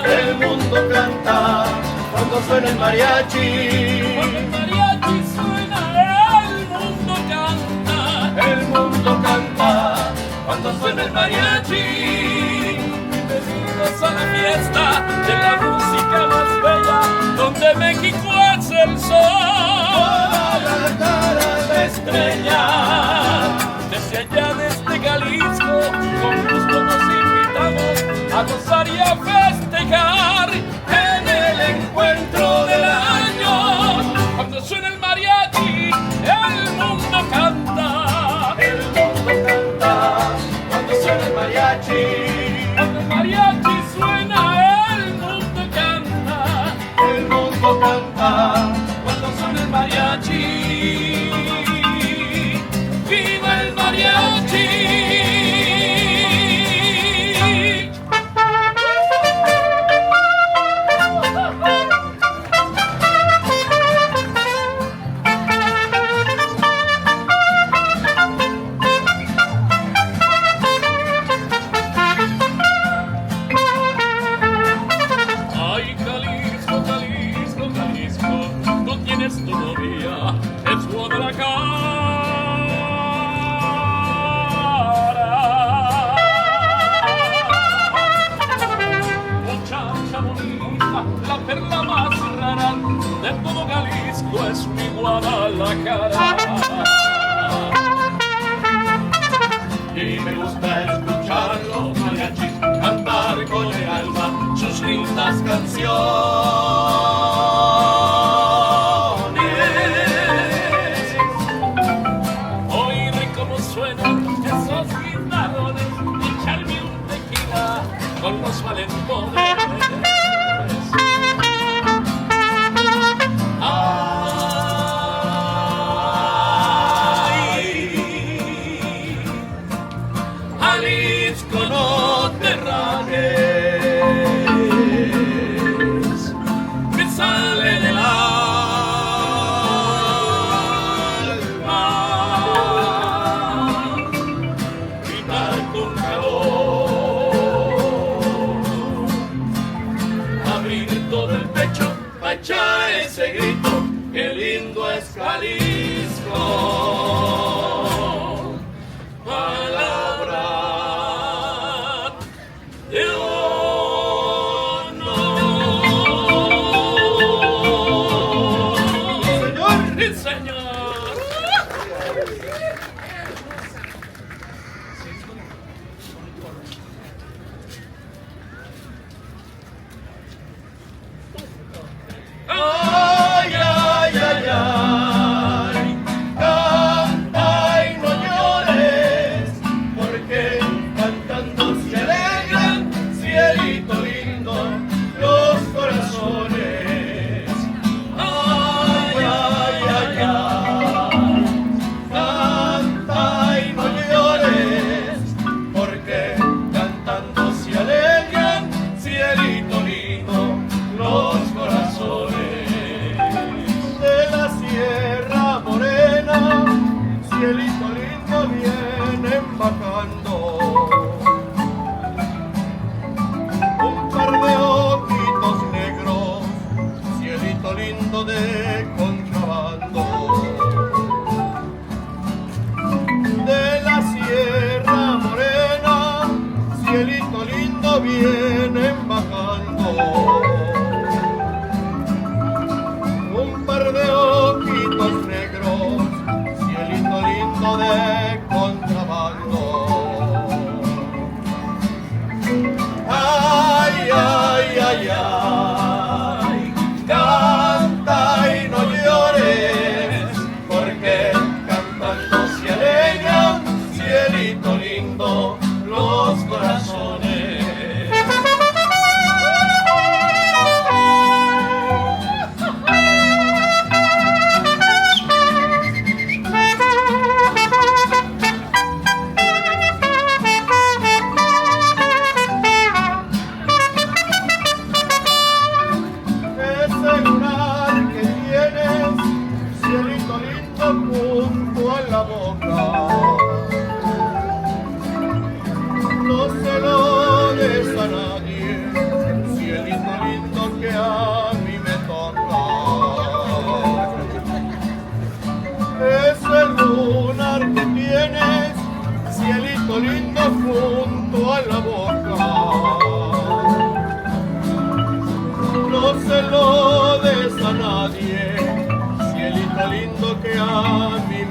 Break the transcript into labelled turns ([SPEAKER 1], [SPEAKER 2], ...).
[SPEAKER 1] El mundo canta cuando suena el mariachi.
[SPEAKER 2] Cuando el mariachi suena, el mundo canta.
[SPEAKER 1] El mundo canta cuando suena el mariachi.
[SPEAKER 2] Bienvenidos a la fiesta de la música más bella, donde México es el sol.
[SPEAKER 1] La cara de estrella.
[SPEAKER 2] Desde allá, desde Jalisco, con gusto nos invitamos a gozar y a festejar en el encuentro del año. Cuando suena el mariachi, el mundo canta.
[SPEAKER 1] El mundo canta cuando suena el mariachi.
[SPEAKER 2] Cuando el mariachi suena, el mundo canta.
[SPEAKER 1] El mundo canta cuando suena el mariachi.
[SPEAKER 2] ¡Viva el mariachi! Ay, Jalisco, Jalisco, Jalisco, tú tienes tu novia, es Guadalajara. Muchacha bonita, la perla más rara de todo Jalisco es mi Guadalajara.
[SPEAKER 1] Y me gusta escuchar los mariachis cantar con el alma sus lindas canciones.
[SPEAKER 2] Oír cómo suenan esos guitarrones y echarme un tequila con los valentones.
[SPEAKER 1] Ay, Jalisco, no te rajes, me sale del alma gritar con calor, abrir todo el pecho para echar ese grito, qué lindo es Jalisco. Palabra de honor. Señor,
[SPEAKER 2] ¡Sí, señor!
[SPEAKER 1] ay, ay, ay, ay, canta y no llores, porque cantando se alegran, cielito lindo, los corazones. Ay, ay, ay, ay, canta y no llores, porque cantando se alegran, cielito lindo, los corazones. De la Sierra Morena, cielito lindo vienen bajando un par de ojitos negros, cielito lindo de contrabando. De la Sierra Morena, cielito lindo vienen bajando un par de ojitos negros, cielito lindo de contrabando. Ay, ay, ay, ay, canta y no llores, porque cantando se alegran, cielito lindo, los corazones. nadie, cielito lindo que a mi